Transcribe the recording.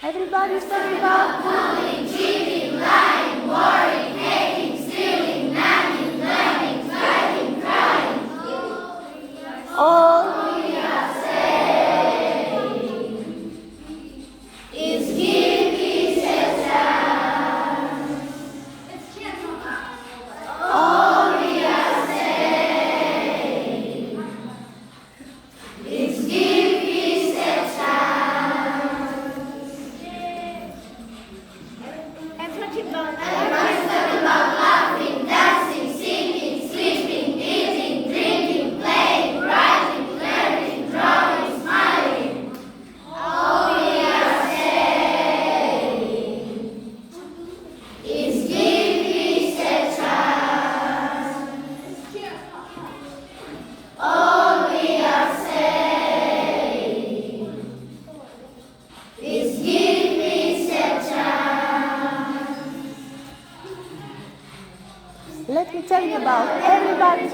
Everybody's talking about Bullying, cheating, lying, worrying, hating, stealing, nagging, blaming, fighting, crying. all We are saved. Is give peace and sound. All we are saved. Is give peace and sound. Everybody's talking about laughing, dancing, singing, sleeping, eating, drinking, playing, writing, learning, drawing, smiling. All we are saying is give peace a chance. All we are saying is give peace a chance. let me tell you about everybody's